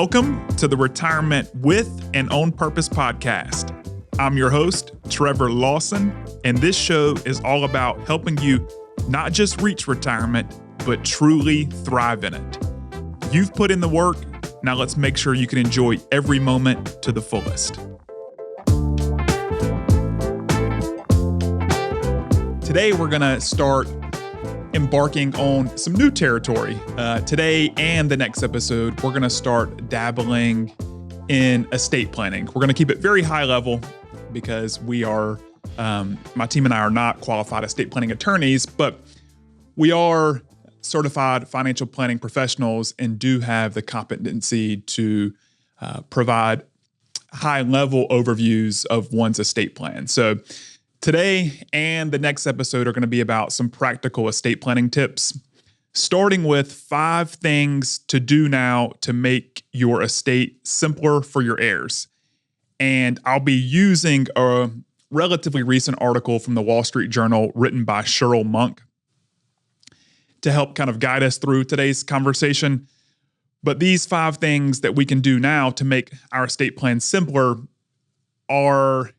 Welcome to the Retirement with and On Purpose podcast. I'm your host, Trevor Lawson, and this show is all about helping you not just reach retirement, but truly thrive in it. You've put in the work, now let's make sure you can enjoy every moment to the fullest. Today, we're going to start embarking on some new territory. Today and the next episode, we're going to start dabbling in estate planning. We're going to keep it very high level because we are, my team and I are not qualified estate planning attorneys, but we are certified financial planning professionals and do have the competency to provide high-level overviews of one's estate plan. So today and the next episode are going to be about some practical estate planning tips, starting with 5 things to do now to make your estate simpler for your heirs. And I'll be using a relatively recent article from the Wall Street Journal written by Cheryl Monk to help kind of guide us through today's conversation. But these 5 things that we can do now to make our estate plan simpler are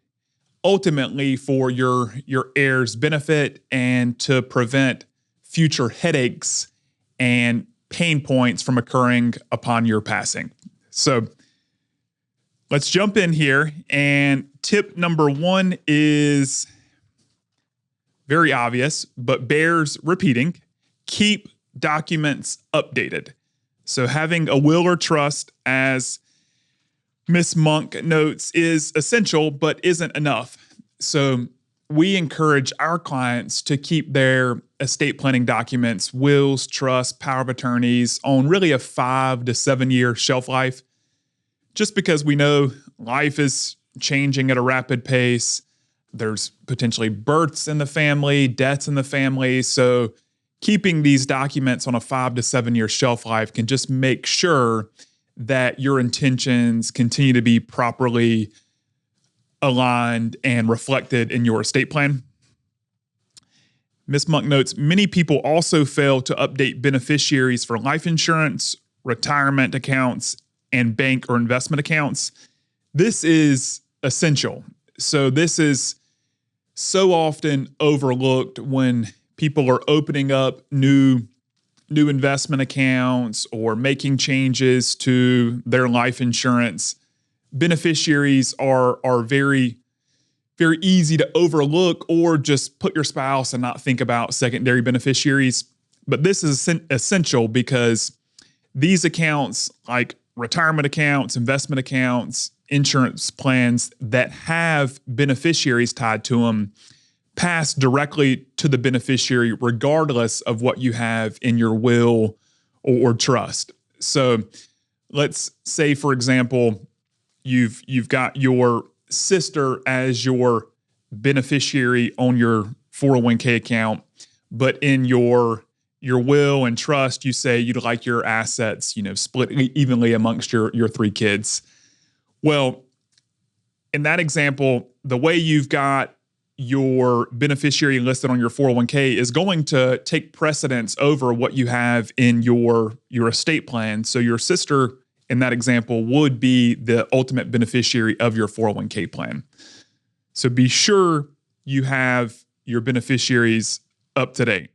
ultimately for your heirs' benefit and to prevent future headaches and pain points from occurring upon your passing. So let's jump in here. And tip number 1 is very obvious, but bears repeating. Keep documents updated. So having a will or trust, as Ms. Monk notes, is essential, but isn't enough. So we encourage our clients to keep their estate planning documents, wills, trusts, power of attorneys on really a 5 to 7 year shelf life, just because we know life is changing at a rapid pace. There's potentially births in the family, deaths in the family. So keeping these documents on a 5 to 7 year shelf life can just make sure that your intentions continue to be properly aligned and reflected in your estate plan. Ms. Monk notes, many people also fail to update beneficiaries for life insurance, retirement accounts, and bank or investment accounts. This is essential. So this is so often overlooked when people are opening up new investment accounts or making changes to their life insurance. Beneficiaries are very, very easy to overlook or just put your spouse and not think about secondary beneficiaries. But this is essential because these accounts, like retirement accounts, investment accounts, insurance plans that have beneficiaries tied to them, pass directly to the beneficiary regardless of what you have in your will or trust. So let's say, for example, you've got your sister as your beneficiary on your 401k account, but in your will and trust, you say you'd like your assets, split evenly amongst your 3 kids. Well, in that example, the way you've got your beneficiary listed on your 401k is going to take precedence over what you have in your estate plan. So your sister, in that example, would be the ultimate beneficiary of your 401k plan. So be sure you have your beneficiaries up to date.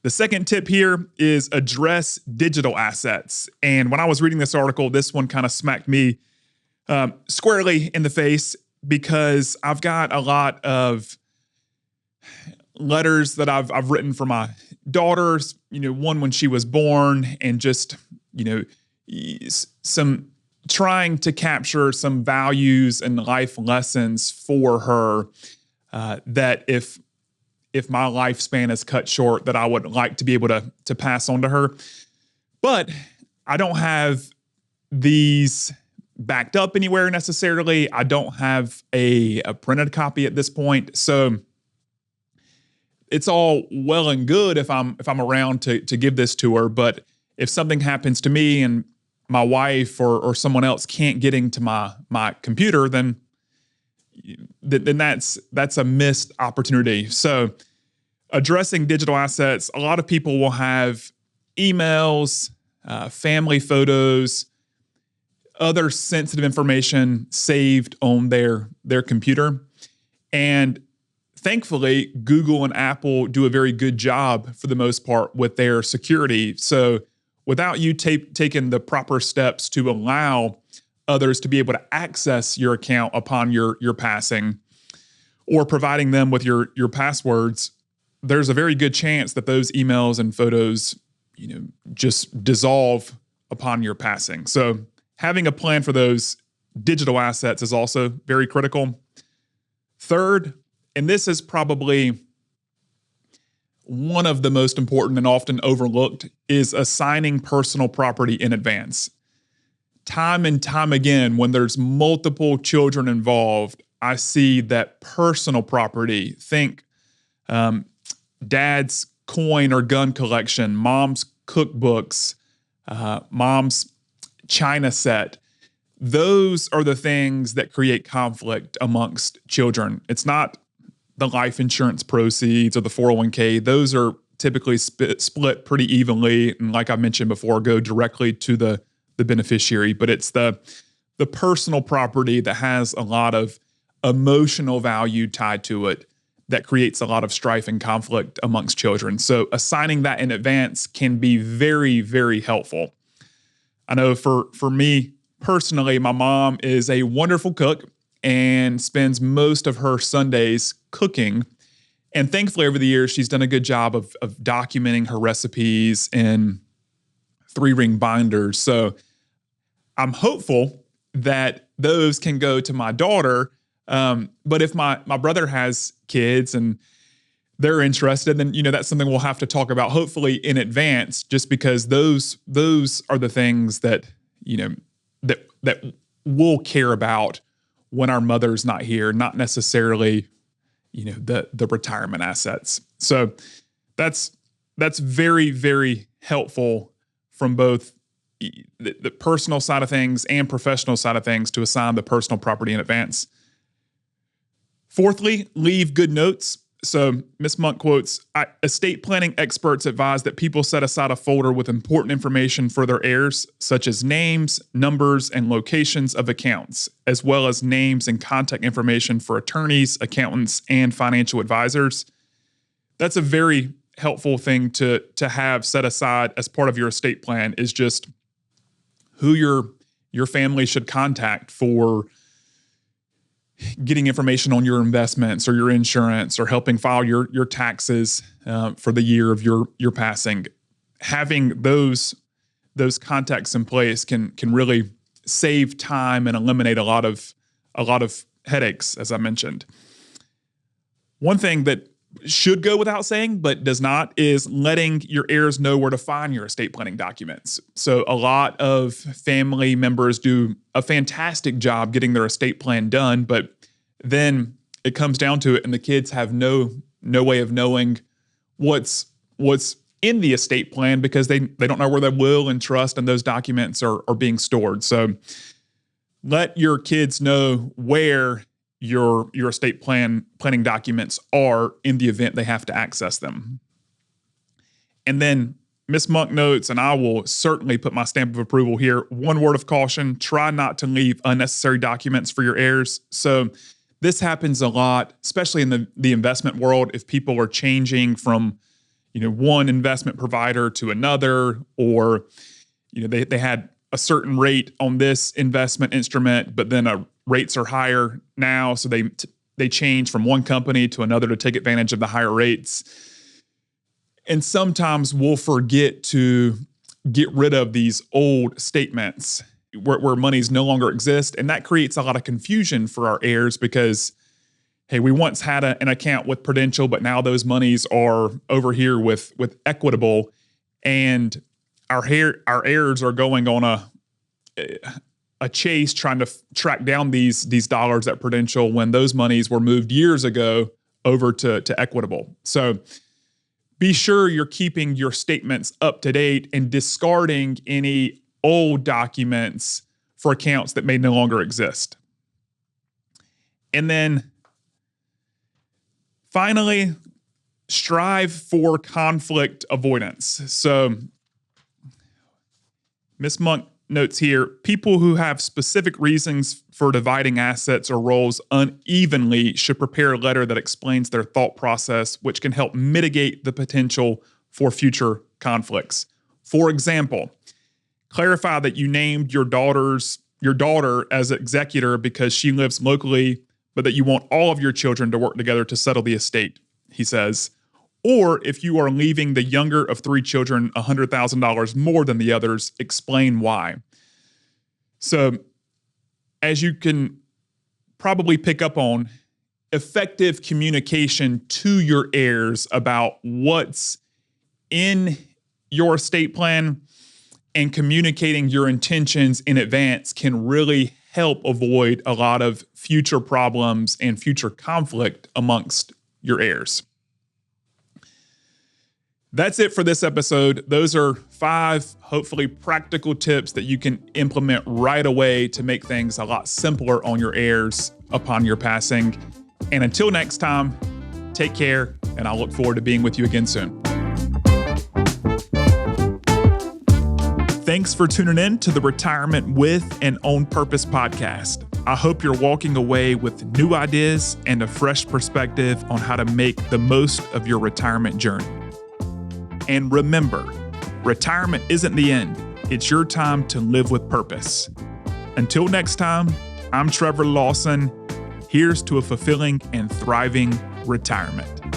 The second tip here is address digital assets. And when I was reading this article, this one kind of smacked me squarely in the face, because I've got a lot of letters that I've written for my daughters, one when she was born, and just, some trying to capture some values and life lessons for her that if my lifespan is cut short, that I would like to be able to pass on to her. But I don't have these backed up anywhere necessarily. I don't have a printed copy at this point. So it's all well and good if I'm around to give this to her. But if something happens to me and my wife or someone else can't get into my computer, then that's a missed opportunity. So addressing digital assets, a lot of people will have emails, family photos, other sensitive information saved on their computer. And thankfully, Google and Apple do a very good job for the most part with their security. So without you taking the proper steps to allow others to be able to access your account upon your passing, or providing them with your passwords, there's a very good chance that those emails and photos, just dissolve upon your passing. So having a plan for those digital assets is also very critical. Third, and this is probably one of the most important and often overlooked, is assigning personal property in advance. Time and time again, when there's multiple children involved, I see that personal property, think dad's coin or gun collection, mom's cookbooks, mom's china set, those are the things that create conflict amongst children. It's not the life insurance proceeds or the 401k. Those are typically split pretty evenly, and like I mentioned before, go directly to the beneficiary. But it's the personal property that has a lot of emotional value tied to it that creates a lot of strife and conflict amongst children. So assigning that in advance can be very, very helpful. I know for me personally, my mom is a wonderful cook and spends most of her Sundays cooking. And thankfully, over the years, she's done a good job of documenting her recipes in 3-ring binders. So I'm hopeful that those can go to my daughter. But if my brother has kids and they're interested, then that's something we'll have to talk about, hopefully in advance, just because those are the things that that we'll care about when our mother's not here, not necessarily the retirement assets. So that's very, very helpful from both the personal side of things and professional side of things to assign the personal property in advance. Fourthly, leave good notes. So Ms. Monk quotes, estate planning experts advise that people set aside a folder with important information for their heirs, such as names, numbers, and locations of accounts, as well as names and contact information for attorneys, accountants, and financial advisors. That's a very helpful thing to have set aside as part of your estate plan, is just who your family should contact for getting information on your investments or your insurance or helping file your taxes for the year of your passing. Having those contacts in place can really save time and eliminate a lot of headaches, as I mentioned. One thing that should go without saying, but does not, is letting your heirs know where to find your estate planning documents. So a lot of family members do a fantastic job getting their estate plan done, but then it comes down to it and the kids have no way of knowing what's in the estate plan because they don't know where their will and trust and those documents are being stored. So let your kids know where your estate planning documents are in the event they have to access them. And then Ms. Monk notes, and I will certainly put my stamp of approval here, one word of caution: try not to leave unnecessary documents for your heirs. So this happens a lot, especially in the investment world, if people are changing from one investment provider to another, or they had a certain rate on this investment instrument, but then rates are higher now, so they change from one company to another to take advantage of the higher rates. And sometimes we'll forget to get rid of these old statements where monies no longer exist, and that creates a lot of confusion for our heirs because, hey, we once had an account with Prudential, but now those monies are over here with Equitable, and our heirs are going on a chase trying to track down these dollars at Prudential when those monies were moved years ago over to Equitable. So be sure you're keeping your statements up to date and discarding any old documents for accounts that may no longer exist. And then finally, strive for conflict avoidance. So Ms. Monk notes here, people who have specific reasons for dividing assets or roles unevenly should prepare a letter that explains their thought process, which can help mitigate the potential for future conflicts. For example, clarify that you named your daughter as executor because she lives locally, but that you want all of your children to work together to settle the estate, he says. Or if you are leaving the younger of 3 children $100,000 more than the others, explain why. So, as you can probably pick up on, effective communication to your heirs about what's in your estate plan and communicating your intentions in advance can really help avoid a lot of future problems and future conflict amongst your heirs. That's it for this episode. Those are 5 hopefully practical tips that you can implement right away to make things a lot simpler on your heirs upon your passing. And until next time, take care, and I'll look forward to being with you again soon. Thanks for tuning in to the Retirement with and On Purpose podcast. I hope you're walking away with new ideas and a fresh perspective on how to make the most of your retirement journey. And remember, retirement isn't the end. It's your time to live with purpose. Until next time, I'm Trevor Lawson. Here's to a fulfilling and thriving retirement.